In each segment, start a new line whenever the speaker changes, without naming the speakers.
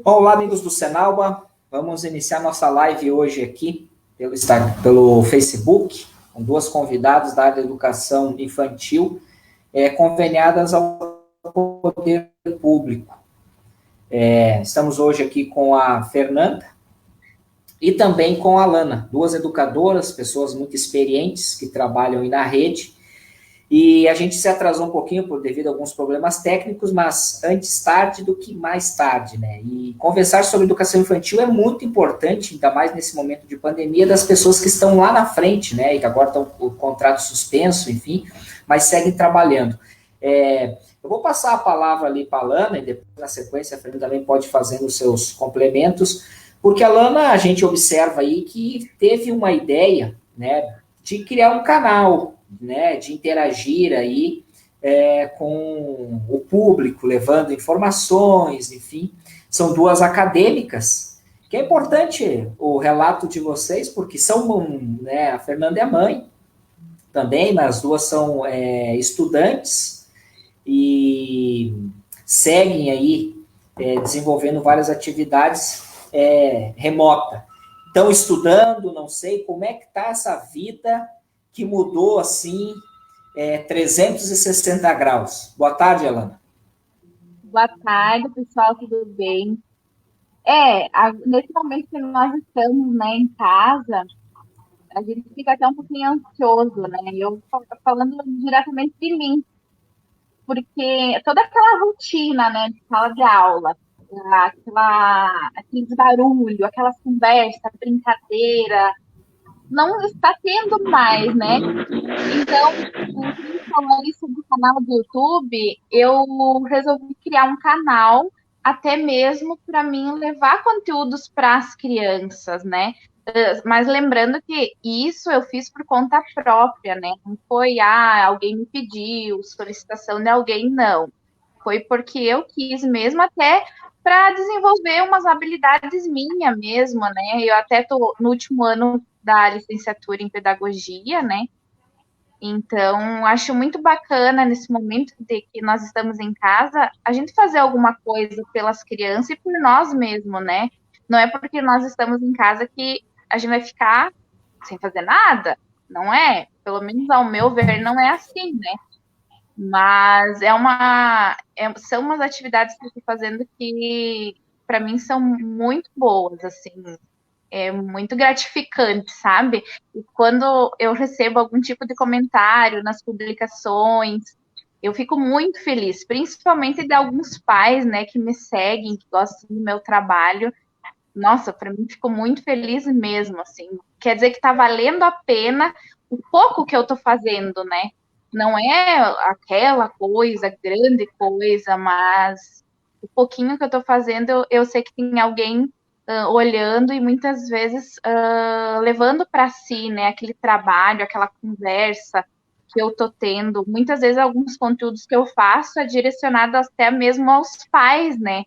Olá, amigos do Senalba. Vamos iniciar nossa live hoje aqui pelo Facebook, com duas convidadas da área da educação infantil, conveniadas ao poder público. Estamos hoje aqui com a Fernanda e também com a Alana, duas educadoras, pessoas muito experientes que trabalham aí na rede. E a gente se atrasou um pouquinho devido a alguns problemas técnicos, mas antes tarde do que mais tarde, né? E conversar sobre educação infantil é muito importante, ainda mais nesse momento de pandemia, das pessoas que estão lá na frente, né? E que agora estão com o contrato suspenso, enfim, mas seguem trabalhando. Eu vou passar a palavra ali para a Lana, e depois, na sequência, a Fernanda também pode fazer os seus complementos, porque a Lana, a gente observa aí que teve uma ideia, né, de criar um canal, né, de interagir aí com o público, levando informações, enfim. São duas acadêmicas, que é importante o relato de vocês, porque são, né, a Fernanda é mãe também, mas as duas são estudantes e seguem aí desenvolvendo várias atividades remota. Estão estudando, não sei, como é que está essa vida que mudou assim 360 graus. Boa tarde, Alana.
Boa tarde, pessoal, tudo bem? Nesse momento que nós estamos, né, em casa, a gente fica até um pouquinho ansioso, né? Eu falando diretamente de mim, porque toda aquela rotina, né, de sala de aula, aquele barulho, aquelas conversas, brincadeira, não está tendo mais, né? Então, falando isso do canal do YouTube, eu resolvi criar um canal até mesmo para mim levar conteúdos para as crianças, né? Mas lembrando que isso eu fiz por conta própria, né? Não foi, alguém me pediu, solicitação de alguém, não. Foi porque eu quis mesmo até para desenvolver umas habilidades minhas mesmo, né? Eu até tô no último ano da licenciatura em pedagogia, né? Então, acho muito bacana nesse momento de que nós estamos em casa, a gente fazer alguma coisa pelas crianças e por nós mesmos, né? Não é porque nós estamos em casa que a gente vai ficar sem fazer nada, não é? Pelo menos ao meu ver, não é assim, né? Mas são umas atividades que eu estou fazendo que, para mim, são muito boas, assim, é muito gratificante, sabe? E quando eu recebo algum tipo de comentário nas publicações, eu fico muito feliz, principalmente de alguns pais, né, que me seguem, que gostam do meu trabalho. Nossa, para mim ficou muito feliz mesmo, assim. Quer dizer que está valendo a pena o pouco que eu estou fazendo, né? Não é aquela coisa, grande coisa, mas o pouquinho que eu estou fazendo, eu sei que tem alguém olhando e muitas vezes levando para si, né, aquele trabalho, aquela conversa que eu estou tendo. Muitas vezes alguns conteúdos que eu faço é direcionado até mesmo aos pais, né?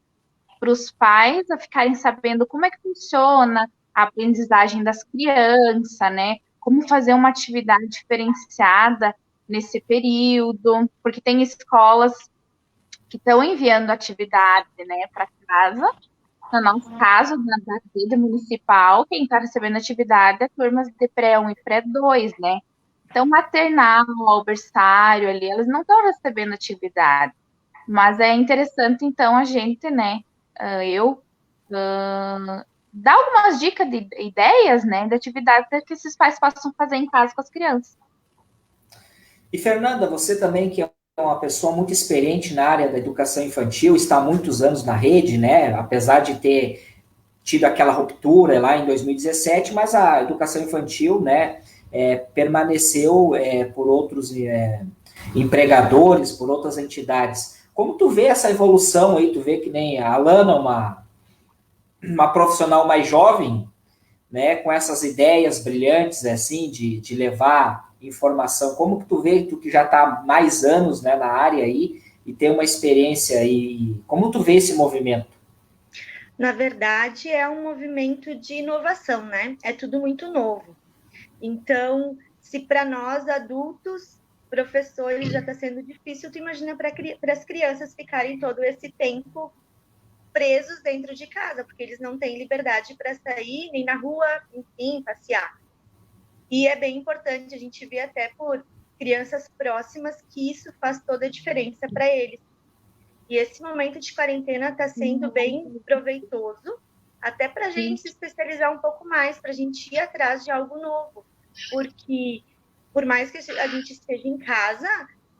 Para os pais a ficarem sabendo como é que funciona a aprendizagem das crianças, né? Como fazer uma atividade diferenciada nesse período, porque tem escolas que estão enviando atividade, né, para casa. No nosso caso, da rede municipal, quem está recebendo atividade é turmas de pré-1 e pré-2, né? Então, maternal, berçário ali, elas não estão recebendo atividade. Mas é interessante, então, a gente, né, eu dar algumas dicas de ideias, né, de atividades que esses pais possam fazer em casa com as crianças.
E Fernanda, você também que é uma pessoa muito experiente na área da educação infantil, está há muitos anos na rede, né? Apesar de ter tido aquela ruptura lá em 2017, mas a educação infantil, né, permaneceu por outros empregadores, por outras entidades. Como tu vê essa evolução aí? Tu vê que nem a Alana, uma profissional mais jovem, né, com essas ideias brilhantes, assim, de levar informação. Como que tu vê, tu que já está há mais anos, né, na área aí, e tem uma experiência aí, como tu vê esse movimento?
Na verdade, é um movimento de inovação, né? É tudo muito novo. Então, se para nós adultos, professores, já está sendo difícil, tu imagina para as crianças ficarem todo esse tempo presos dentro de casa, porque eles não têm liberdade para sair, nem na rua, enfim, passear. E é bem importante a gente ver até por crianças próximas que isso faz toda a diferença para eles. E esse momento de quarentena está sendo bem proveitoso, até para a gente se especializar um pouco mais, para a gente ir atrás de algo novo. Porque, por mais que a gente esteja em casa,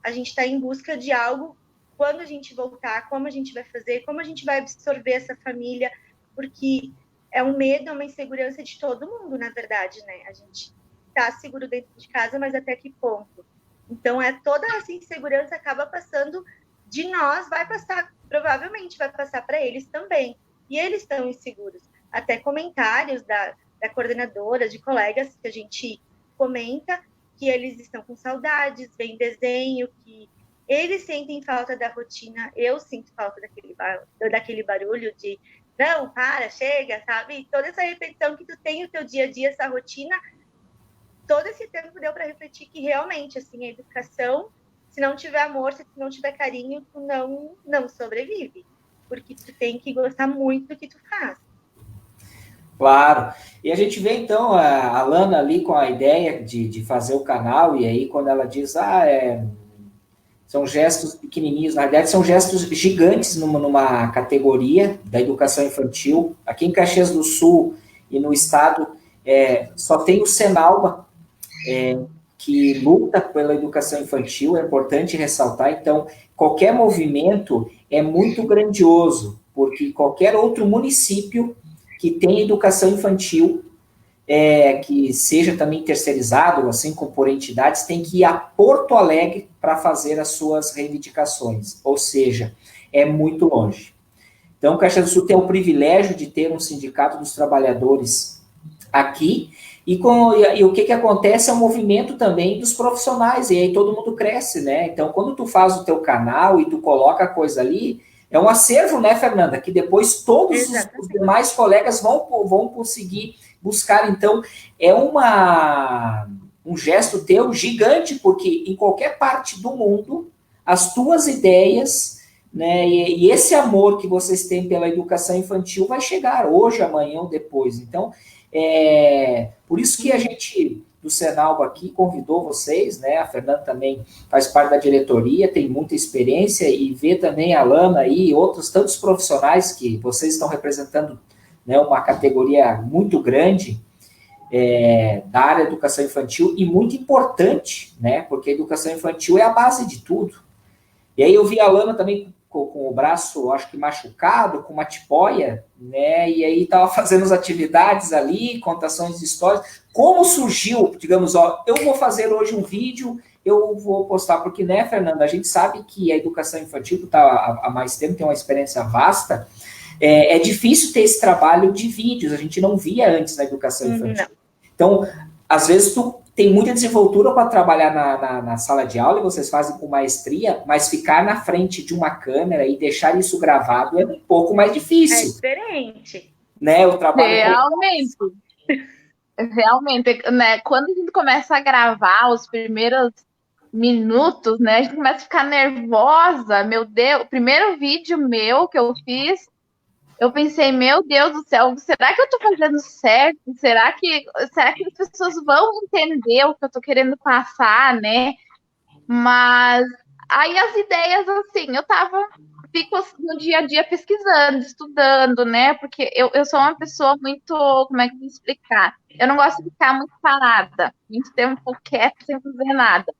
a gente está em busca de algo, quando a gente voltar, como a gente vai fazer, como a gente vai absorver essa família, porque é um medo, é uma insegurança de todo mundo, na verdade, né? A gente está seguro dentro de casa, mas até que ponto? Então, toda essa insegurança acaba passando de nós, provavelmente vai passar para eles também. E eles estão inseguros. Até comentários da coordenadora, de colegas que a gente comenta, que eles estão com saudades, vem desenho, que eles sentem falta da rotina, eu sinto falta daquele barulho de não, para, chega, sabe? E toda essa repetição que tu tem no teu dia a dia, essa rotina, todo esse tempo deu para refletir que realmente, assim, a educação, se não tiver amor, se não tiver carinho, tu não sobrevive. Porque tu tem que gostar muito do que tu faz.
Claro. E a gente vê, então, a Lana ali com a ideia de fazer o canal, e aí quando ela diz, são gestos pequenininhos, na verdade são gestos gigantes numa categoria da educação infantil. Aqui em Caxias do Sul e no estado, só tem o Senalba, que luta pela educação infantil, é importante ressaltar. Então, qualquer movimento é muito grandioso, porque qualquer outro município que tem educação infantil, que seja também terceirizado, assim como por entidades, tem que ir a Porto Alegre para fazer as suas reivindicações, ou seja, é muito longe. Então, Caxias do Sul tem o privilégio de ter um sindicato dos trabalhadores aqui, e o que acontece é um movimento também dos profissionais, e aí todo mundo cresce, né? Então, quando tu faz o teu canal e tu coloca a coisa ali, é um acervo, né, Fernanda? Que depois todos os demais colegas vão conseguir buscar. Então, é um gesto teu gigante, porque em qualquer parte do mundo, as tuas ideias, né, e esse amor que vocês têm pela educação infantil vai chegar hoje, amanhã ou depois. Então, por isso que a gente, do Senalba aqui, convidou vocês, né? A Fernanda também faz parte da diretoria, tem muita experiência, e vê também a Lana aí e outros tantos profissionais que vocês estão representando, né, uma categoria muito grande da área da educação infantil, e muito importante, né? Porque a educação infantil é a base de tudo. E aí eu vi a Lana também com o braço, acho que machucado, com uma tipóia, né? E aí estava fazendo as atividades ali, contações de histórias. Como surgiu, digamos, eu vou fazer hoje um vídeo, eu vou postar, porque, né, Fernanda, a gente sabe que a educação infantil, que está há mais tempo, tem uma experiência vasta, é difícil ter esse trabalho de vídeos, a gente não via antes na educação infantil. Então, às vezes, tu tem muita desenvoltura para trabalhar na sala de aula, e vocês fazem com maestria, mas ficar na frente de uma câmera e deixar isso gravado é um pouco mais difícil.
É diferente.
Né, o trabalho
Realmente, né, quando a gente começa a gravar os primeiros minutos, né, a gente começa a ficar nervosa. Meu Deus, o primeiro vídeo meu que eu fiz, eu pensei, meu Deus do céu, será que eu tô fazendo certo? Será que as pessoas vão entender o que eu tô querendo passar, né? Mas aí as ideias, assim, fico no dia a dia pesquisando, estudando, né? Porque eu sou uma pessoa muito, como é que eu vou explicar? Eu não gosto de ficar muito parada, muito tempo quieta, sem fazer nada.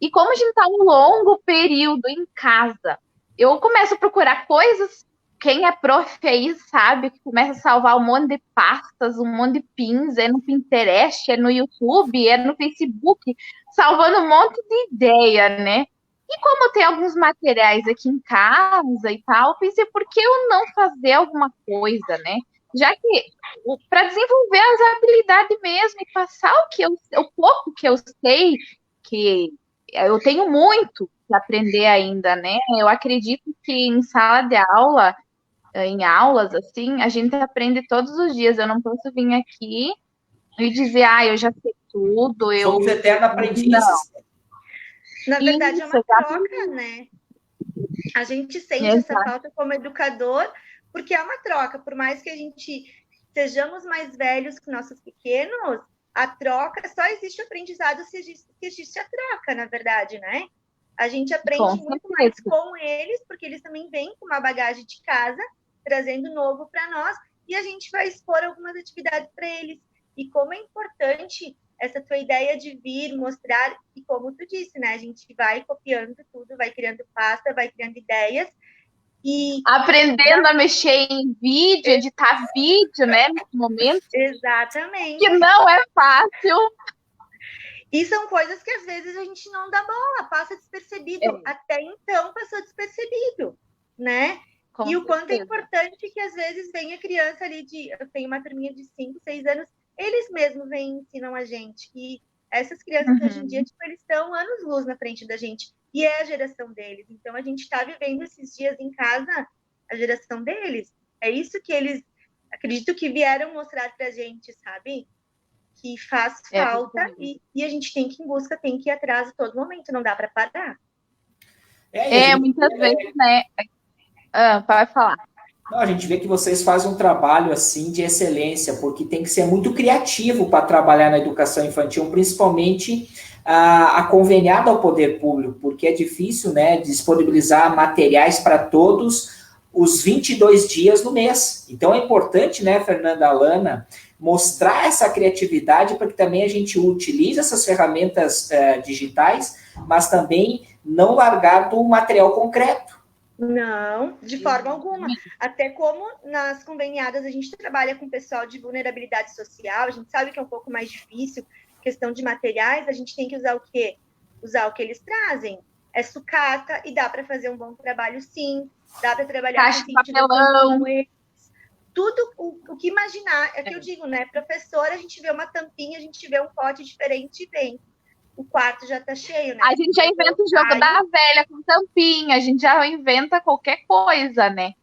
E como a gente tá um longo período em casa, eu começo a procurar coisas. Quem é prof aí sabe que começa a salvar um monte de pastas, um monte de pins, é no Pinterest, é no YouTube, é no Facebook, salvando um monte de ideia, né? E como tem alguns materiais aqui em casa e tal, pensei, por que eu não fazer alguma coisa, né? Já que, para desenvolver as habilidades mesmo e passar o pouco que eu sei, que eu tenho muito para aprender ainda, né? Eu acredito que em sala de aula, em aulas, assim, a gente aprende todos os dias. Eu não posso vir aqui e dizer, eu já sei tudo.
Somos eternos aprendizes.
Não. Na verdade, é uma troca, né? A gente sente essa falta como educador, porque é uma troca, por mais que a gente sejamos mais velhos que nossos pequenos, a troca, só existe aprendizado se existe a troca, na verdade, né? A gente aprende muito mais com eles, porque eles também vêm com uma bagagem de casa, trazendo novo para nós, e a gente vai expor algumas atividades para eles. E como é importante essa tua ideia de vir, mostrar, e como tu disse, né? A gente vai copiando tudo, vai criando pasta, vai criando ideias, e
aprendendo a mexer em vídeo, editar vídeo, né, nesse momento.
Exatamente.
Que não é fácil.
E são coisas que às vezes a gente não dá bola, passa despercebido. Até então passou despercebido, né? Com e o quanto é importante que às vezes vem a criança ali eu tenho uma turminha de 5, 6 anos, eles mesmos vêm e ensinam a gente. E essas crianças hoje em dia, tipo, eles estão anos-luz na frente da gente. E é a geração deles. Então a gente está vivendo esses dias em casa a geração deles. É isso que eles, acredito que vieram mostrar pra gente, sabe? Que faz falta e a gente tem que ir em busca, tem que ir atrás a todo momento, não dá para parar.
Muitas vezes, né? Pode falar.
Não, a gente vê que vocês fazem um trabalho assim de excelência, porque tem que ser muito criativo para trabalhar na educação infantil, principalmente a conveniada ao poder público, porque é difícil, né, disponibilizar materiais para todos os 22 dias no mês. Então é importante, né, Fernanda, Alana, mostrar essa criatividade para que também a gente utilize essas ferramentas digitais, mas também não largar do material concreto.
Não, de forma alguma. Até como nas conveniadas a gente trabalha com pessoal de vulnerabilidade social, a gente sabe que é um pouco mais difícil, questão de materiais, a gente tem que usar o quê? Usar o que eles trazem. É sucata e dá para fazer um bom trabalho, sim. Dá para trabalhar
caixa de papelão.
Tudo o que imaginar. É que eu digo, né? Professora, a gente vê uma tampinha, a gente vê um pote diferente e vem. O quarto já tá cheio, né?
A gente já inventa o jogo da velha com tampinha, a gente já inventa qualquer coisa, né?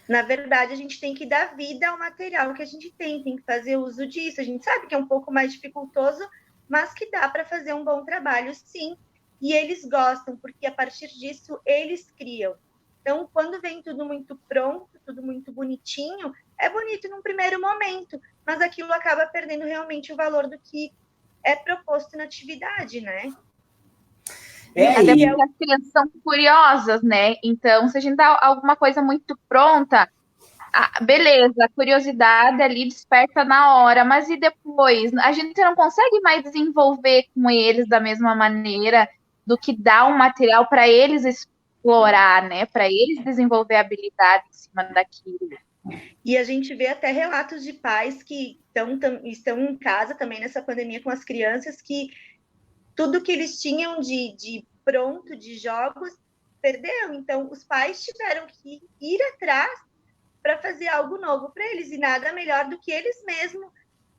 Na verdade, a gente tem que dar vida ao material que a gente tem que fazer uso disso. A gente sabe que é um pouco mais dificultoso, mas que dá para fazer um bom trabalho, sim. E eles gostam, porque a partir disso eles criam. Então, quando vem tudo muito pronto, tudo muito bonitinho, é bonito num primeiro momento, mas aquilo acaba perdendo realmente o valor do que é proposto na atividade, né?
Até porque as crianças são curiosas, né? Então, se a gente dá alguma coisa muito pronta, beleza, a curiosidade ali desperta na hora, mas e depois? A gente não consegue mais desenvolver com eles da mesma maneira do que dar um material para eles explorar, né? Para eles desenvolver habilidade em cima daquilo.
E a gente vê até relatos de pais que estão em casa também nessa pandemia com as crianças, que tudo que eles tinham de pronto, de jogos, perdeu. Então, os pais tiveram que ir atrás para fazer algo novo para eles. E nada melhor do que eles mesmos.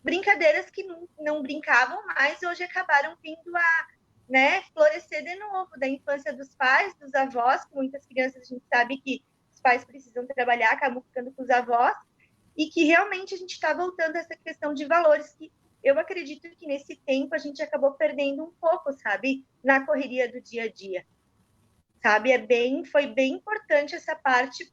Brincadeiras que não brincavam mais, hoje acabaram vindo a, né, florescer de novo. Da infância dos pais, dos avós, que muitas crianças a gente sabe que os pais precisam trabalhar, acabam ficando com os avós, e que realmente a gente está voltando a essa questão de valores que eu acredito que nesse tempo a gente acabou perdendo um pouco, sabe? Na correria do dia a dia. Sabe? Foi bem importante essa parte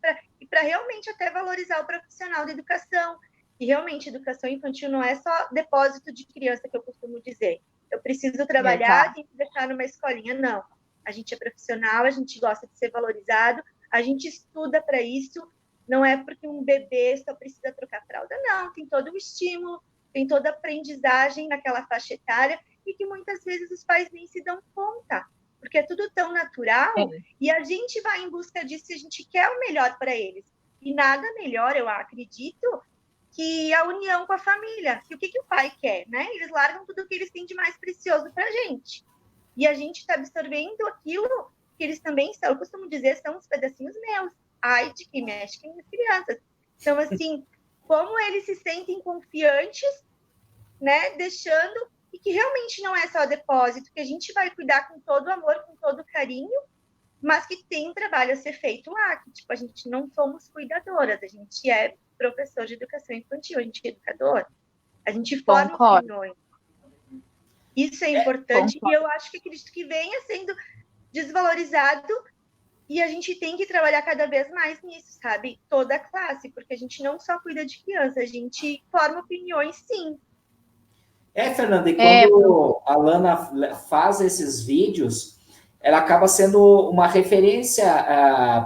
para realmente até valorizar o profissional da educação. E realmente, educação infantil não é só depósito de criança, que eu costumo dizer. Eu preciso trabalhar, tenho que deixar numa escolinha. Não. A gente é profissional, a gente gosta de ser valorizado, a gente estuda para isso. Não é porque um bebê só precisa trocar fralda, não. Tem todo o estímulo, tem toda a aprendizagem naquela faixa etária e que muitas vezes os pais nem se dão conta, porque é tudo tão natural e a gente vai em busca disso e a gente quer o melhor para eles. E nada melhor, eu acredito, que a união com a família. E o que o pai quer, né? Eles largam tudo o que eles têm de mais precioso para a gente. E a gente está absorvendo aquilo que eles também são. Eu costumo dizer, são os pedacinhos meus. Ai de quem mexe com as crianças. Então, assim, como eles se sentem confiantes, né? Deixando, e que realmente não é só depósito, que a gente vai cuidar com todo amor, com todo carinho, mas que tem um trabalho a ser feito lá, que, tipo, a gente não somos cuidadoras, a gente é professor de educação infantil, a gente é educador, a gente forma opiniões. Isso é importante, e eu acho que acredito que venha sendo desvalorizado E a gente tem que trabalhar cada vez mais nisso, sabe? Toda a classe, porque a gente não só cuida de criança, a gente forma opiniões, sim.
Fernanda, e quando a Lana faz esses vídeos, ela acaba sendo uma referência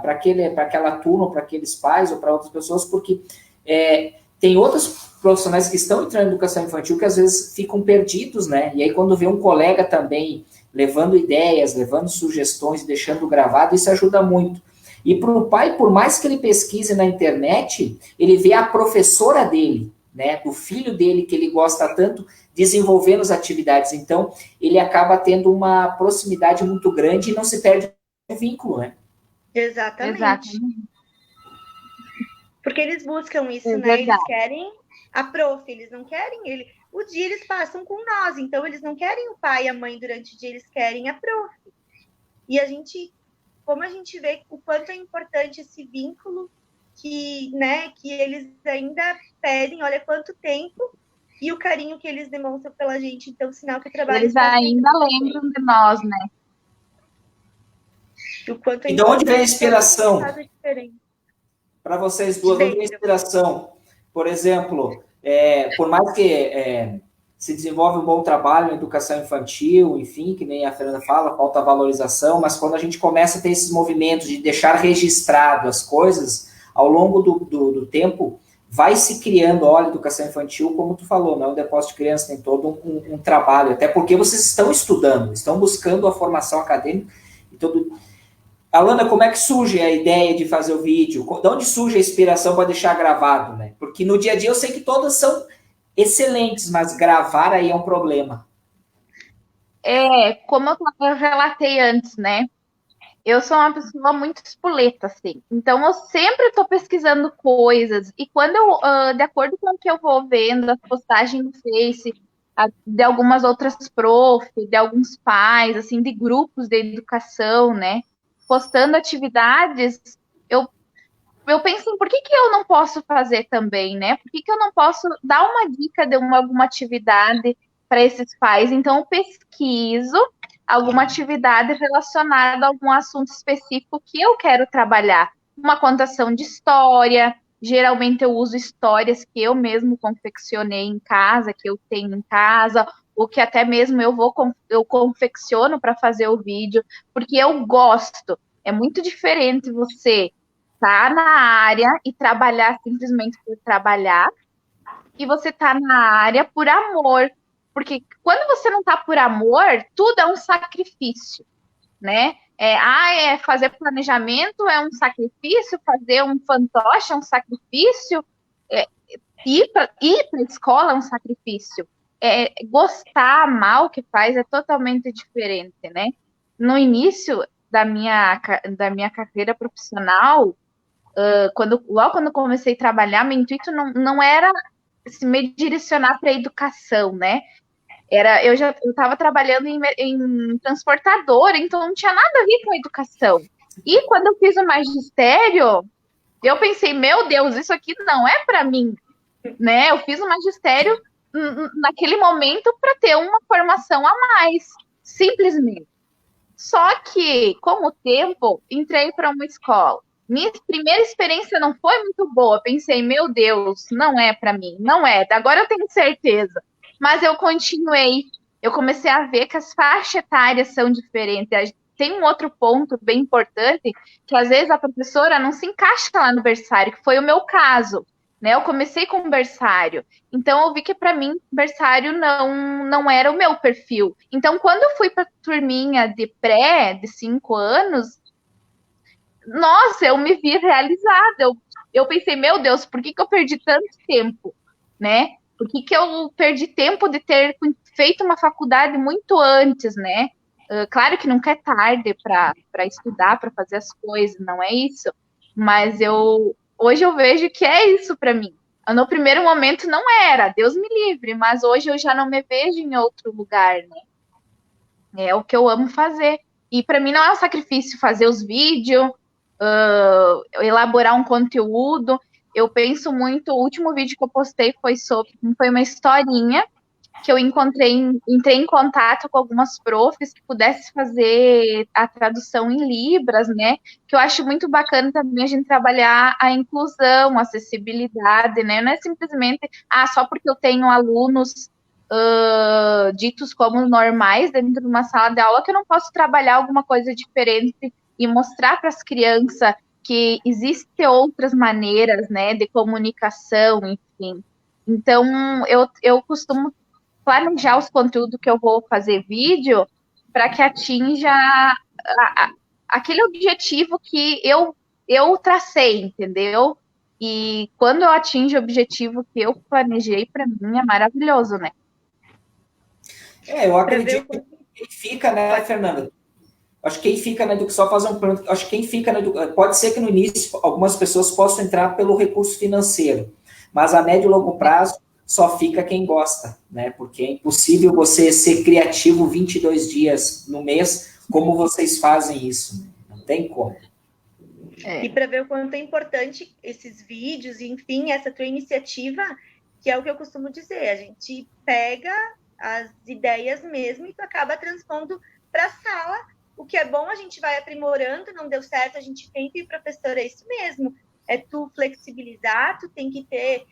para aquela turma, para aqueles pais ou para outras pessoas, porque tem outros profissionais que estão entrando em educação infantil que às vezes ficam perdidos, né? E aí quando vê um colega também levando ideias, levando sugestões, deixando gravado, isso ajuda muito. E para o pai, por mais que ele pesquise na internet, ele vê a professora dele, né, do filho dele, que ele gosta tanto, desenvolvendo as atividades. Então, ele acaba tendo uma proximidade muito grande e não se perde o vínculo, né?
Exatamente. Porque eles buscam isso, né? Eles querem a prof, eles não querem ele. O dia eles passam com nós, então eles não querem o pai e a mãe durante o dia, eles querem a prof. E a gente, como a gente vê o quanto é importante esse vínculo que, né, que eles ainda pedem, olha quanto tempo, e o carinho que eles demonstram pela gente, então sinal que o trabalho...
Eles ainda lembram de nós, né?
O quanto é
e de onde vem a inspiração? Para vocês duas, onde vem a inspiração? Por exemplo, por mais que se desenvolve um bom trabalho na educação infantil, enfim, que nem a Fernanda fala, falta valorização, mas quando a gente começa a ter esses movimentos de deixar registrado as coisas, ao longo do tempo, vai se criando, olha, educação infantil, como tu falou, não é um depósito de criança, tem todo um trabalho, até porque vocês estão estudando, estão buscando a formação acadêmica e todo... Alana, como é que surge a ideia de fazer o vídeo? De onde surge a inspiração para deixar gravado, né? Porque no dia a dia eu sei que todas são excelentes, mas gravar aí é um problema.
Como eu relatei antes, né? Eu sou uma pessoa muito espoleta, assim. Então, eu sempre estou pesquisando coisas. E quando eu, de acordo com o que eu vou vendo, as postagens no Face, de algumas outras de alguns pais, assim, de grupos de educação, né? Postando atividades, eu penso em por que eu não posso fazer também, né? Por que eu não posso dar uma dica de alguma atividade para esses pais? Então, eu pesquiso alguma atividade relacionada a algum assunto específico que eu quero trabalhar. Uma contação de história, geralmente eu uso histórias que eu mesmo confeccionei em casa, que eu tenho em casa, ou que até mesmo eu confecciono para fazer o vídeo, porque eu gosto. É muito diferente você estar na área e trabalhar simplesmente por trabalhar, e você tá na área por amor. Porque quando você não tá por amor, tudo é um sacrifício, né? Fazer planejamento é um sacrifício, fazer um fantoche é um sacrifício, ir para a escola é um sacrifício. Gostar, amar o que faz é totalmente diferente, né? No início da minha carreira profissional, logo quando eu comecei a trabalhar, meu intuito não era me direcionar para a educação, né? Eu estava trabalhando em transportadora, então não tinha nada a ver com a educação. E quando eu fiz o magistério, eu pensei, meu Deus, isso aqui não é para mim, né? Eu fiz o magistério naquele momento para ter uma formação a mais, simplesmente. Só que, com o tempo, entrei para uma escola. Minha primeira experiência não foi muito boa. Pensei, meu Deus, não é para mim, não é. Agora eu tenho certeza. Mas eu continuei. Eu comecei a ver que as faixas etárias são diferentes. Tem um outro ponto bem importante, que às vezes a professora não se encaixa lá no berçário, que foi o meu caso. Né? Eu comecei com berçário. Então, eu vi que para mim, berçário não era o meu perfil. Então, quando eu fui para a turminha de pré, de 5 anos, nossa, eu me vi realizada. Eu pensei, meu Deus, por que eu perdi tanto tempo? Né? Por que eu perdi tempo de ter feito uma faculdade muito antes, né? Claro que nunca é tarde para estudar, para fazer as coisas, não é isso. Mas hoje eu vejo que é isso para mim. No primeiro momento não era, Deus me livre, mas hoje eu já não me vejo em outro lugar, né? É o que eu amo fazer. E para mim não é um sacrifício fazer os vídeos, elaborar um conteúdo. Eu penso muito, o último vídeo que eu postei foi uma historinha que eu entrei em contato com algumas profs que pudessem fazer a tradução em Libras, né? Que eu acho muito bacana também a gente trabalhar a inclusão, a acessibilidade, né? Não é simplesmente, só porque eu tenho alunos ditos como normais dentro de uma sala de aula que eu não posso trabalhar alguma coisa diferente e mostrar para as crianças que existem outras maneiras, né, de comunicação, enfim. Então, eu costumo planejar os conteúdos que eu vou fazer vídeo para que atinja aquele objetivo que eu tracei, entendeu? E quando eu atingo o objetivo que eu planejei, para mim é maravilhoso, né?
Eu acredito que quem fica, né, Fernanda? Acho que quem fica na educação, só fazer um plano, acho que quem fica na educação, pode ser que no início algumas pessoas possam entrar pelo recurso financeiro, mas a médio e longo prazo só fica quem gosta, né? Porque é impossível você ser criativo 22 dias no mês, como vocês fazem isso, né? Não tem como.
E para ver o quanto é importante esses vídeos, e enfim, essa tua iniciativa, que é o que eu costumo dizer, a gente pega as ideias mesmo e tu acaba transpondo para a sala. O que é bom, a gente vai aprimorando, não deu certo, a gente tenta, e professor, é isso mesmo, é tu flexibilizar, tu tem que ter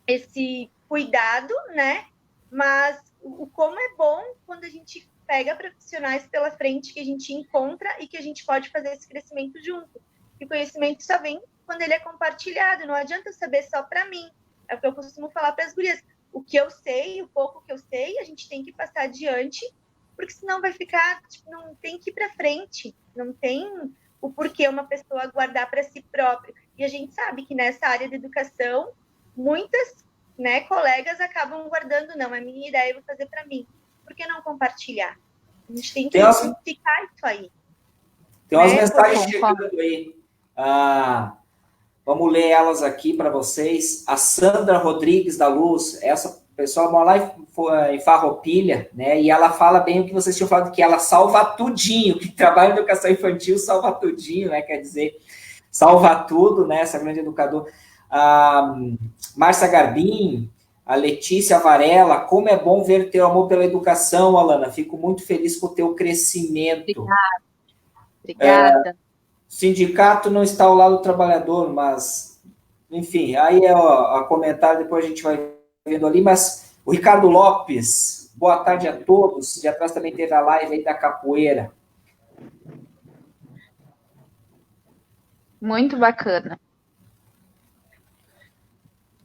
esse cuidado, né? Mas o como é bom quando a gente pega profissionais pela frente que a gente encontra e que a gente pode fazer esse crescimento junto. E o conhecimento só vem quando ele é compartilhado, não adianta eu saber só para mim. É o que eu costumo falar para as gurias. O que eu sei, o pouco que eu sei, a gente tem que passar adiante, porque senão vai ficar, tipo, não tem que ir para frente, não tem o porquê uma pessoa guardar para si próprio. E a gente sabe que nessa área de educação, muitas, né, colegas acabam guardando, não, é minha ideia, eu vou fazer para mim. Por que não compartilhar? A gente tem que ficar isso aí.
Tem umas mensagens chegando aí. Vamos ler elas aqui para vocês. A Sandra Rodrigues da Luz, essa pessoa mora lá em Farroupilha, né? E ela fala bem o que vocês tinham falado, que ela salva tudinho, que trabalha em educação infantil salva tudinho, né? Quer dizer, salva tudo, né? Essa grande educadora. A Márcia Garbim, a Letícia Varela, como é bom ver teu amor pela educação, Alana. Fico muito feliz com o teu crescimento.
Obrigada.
Sindicato não está ao lado do trabalhador, mas, enfim, aí a comentário, depois a gente vai vendo ali, mas o Ricardo Lopes, boa tarde a todos, de atrás também teve a live aí da capoeira.
Muito bacana.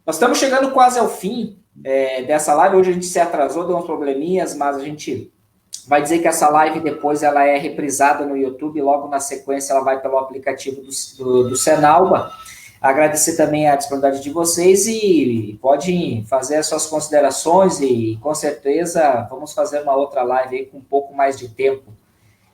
Nós estamos chegando quase ao fim dessa live, hoje a gente se atrasou, deu uns probleminhas, mas a gente vai dizer que essa live depois ela é reprisada no YouTube, logo na sequência ela vai pelo aplicativo do Senalba. Agradecer também a disponibilidade de vocês e podem fazer as suas considerações e com certeza vamos fazer uma outra live aí com um pouco mais de tempo.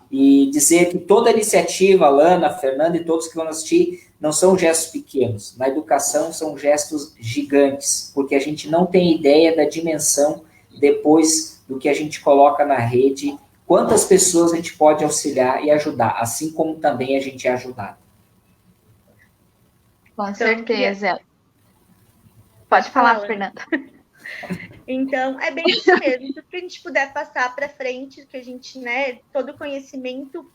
E dizer que toda iniciativa, Alana, Fernanda e todos que vão assistir, não são gestos pequenos. Na educação são gestos gigantes, porque a gente não tem ideia da dimensão depois do que a gente coloca na rede, quantas pessoas a gente pode auxiliar e ajudar, assim como também a gente é ajudado.
Com certeza. Pode falar, Fernanda.
Então, é bem isso mesmo. Tudo que a gente puder passar para frente, que a gente, né, todo o conhecimento,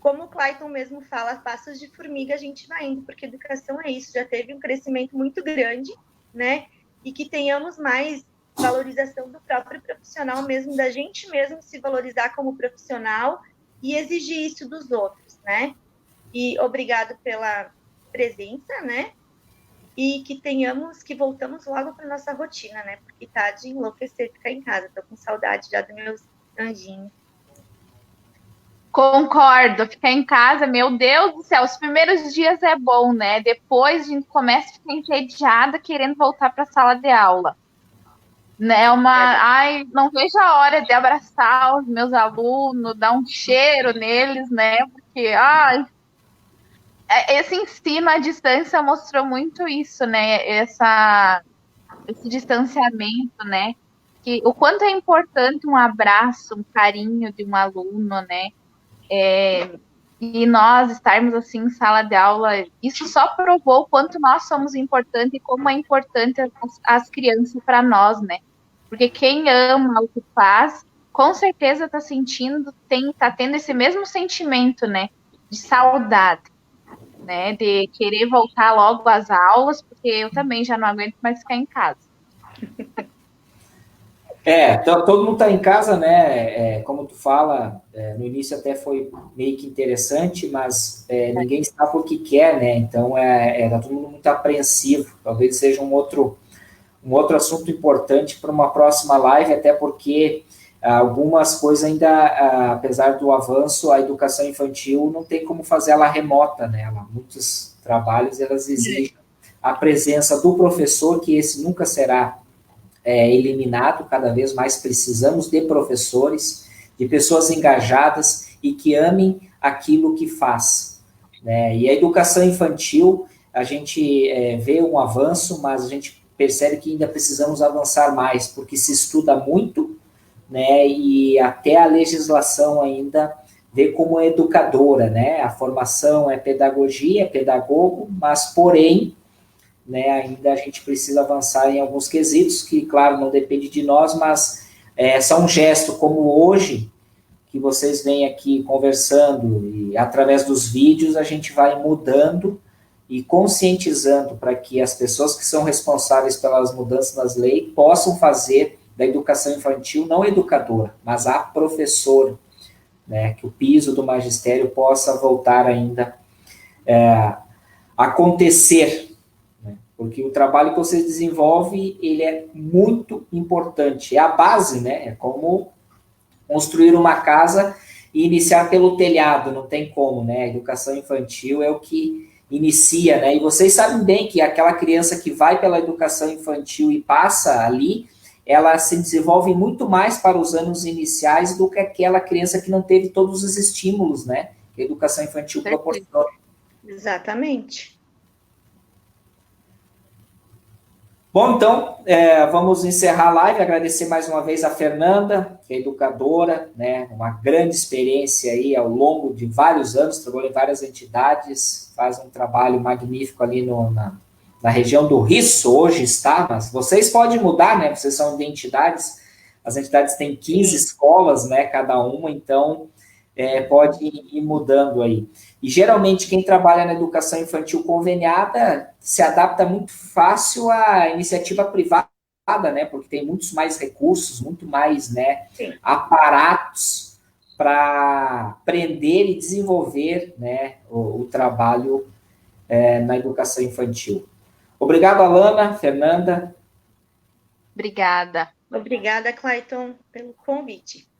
como o Clayton mesmo fala, passos de formiga, a gente vai indo, porque educação é isso, já teve um crescimento muito grande, né, e que tenhamos mais valorização do próprio profissional mesmo, da gente mesmo se valorizar como profissional e exigir isso dos outros, né, e obrigado pela presença, né, e que voltamos logo para nossa rotina, né? Porque tá de enlouquecer ficar em casa. Tô com saudade já dos meus anjinhos.
Concordo, ficar em casa, meu Deus do céu, os primeiros dias é bom, né? Depois a gente começa a ficar entediada querendo voltar para a sala de aula. Né? Ai, não vejo a hora de abraçar os meus alunos, dar um cheiro neles, né? Porque, esse ensino à distância mostrou muito isso, né? Esse distanciamento, né? Que, o quanto é importante um abraço, um carinho de um aluno, né? E nós estarmos assim em sala de aula, isso só provou o quanto nós somos importantes e como é importante as crianças para nós, né? Porque quem ama o que faz, com certeza está sentindo, tá tendo esse mesmo sentimento, né? De saudade, né? De querer voltar logo às aulas, porque eu também já não aguento mais ficar em casa.
Todo mundo está em casa, né? Como tu fala, no início até foi meio que interessante, mas ninguém está porque quer, né? Então, tá todo mundo muito apreensivo. Talvez seja um outro assunto importante para uma próxima live, até porque algumas coisas ainda, apesar do avanço, a educação infantil não tem como fazer ela remota, né? Muitos trabalhos, elas exigem a presença do professor, que esse nunca será eliminado, cada vez mais precisamos de professores, de pessoas engajadas e que amem aquilo que faz, né? E a educação infantil, a gente vê um avanço, mas a gente percebe que ainda precisamos avançar mais, porque se estuda muito, né? E até a legislação ainda vê como educadora, né? A formação é pedagogia, é pedagogo, mas porém, né, ainda a gente precisa avançar em alguns quesitos, que, claro, não depende de nós, mas são um gesto como hoje, que vocês vêm aqui conversando, e através dos vídeos a gente vai mudando e conscientizando para que as pessoas que são responsáveis pelas mudanças nas leis possam fazer da educação infantil não educadora, mas a professora, né, que o piso do magistério possa voltar ainda a acontecer, porque o trabalho que você desenvolve, ele é muito importante, é a base, né? É como construir uma casa e iniciar pelo telhado, não tem como, né? A educação infantil é o que inicia, né? E vocês sabem bem que aquela criança que vai pela educação infantil e passa ali, ela se desenvolve muito mais para os anos iniciais do que aquela criança que não teve todos os estímulos, né? Que a educação infantil proporciona.
Exatamente.
Bom, então, vamos encerrar a live, agradecer mais uma vez a Fernanda, que é educadora, né, uma grande experiência aí ao longo de vários anos, trabalhou em várias entidades, faz um trabalho magnífico ali na região do Risso, hoje está, mas vocês podem mudar, né, vocês são de entidades, as entidades têm 15 escolas, né, cada uma, então pode ir mudando aí. E geralmente quem trabalha na educação infantil conveniada se adapta muito fácil à iniciativa privada, né? Porque tem muitos mais recursos, muito mais, né, aparatos para aprender e desenvolver, né, o trabalho na educação infantil. Obrigado, Alana, Fernanda.
Obrigada.
Obrigada, Clayton, pelo convite.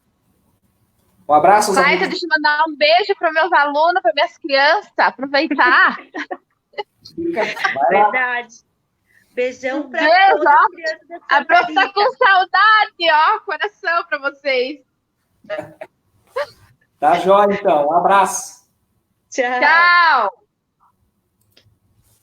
Um abraço.
Clayton, deixa eu mandar um beijo para meus alunos, para minhas crianças, aproveitar.
Verdade. Beijão para todas as crianças da
A prof tá com saudade, ó, coração para vocês.
Tá jóia, então. Um abraço.
Tchau.
Tchau.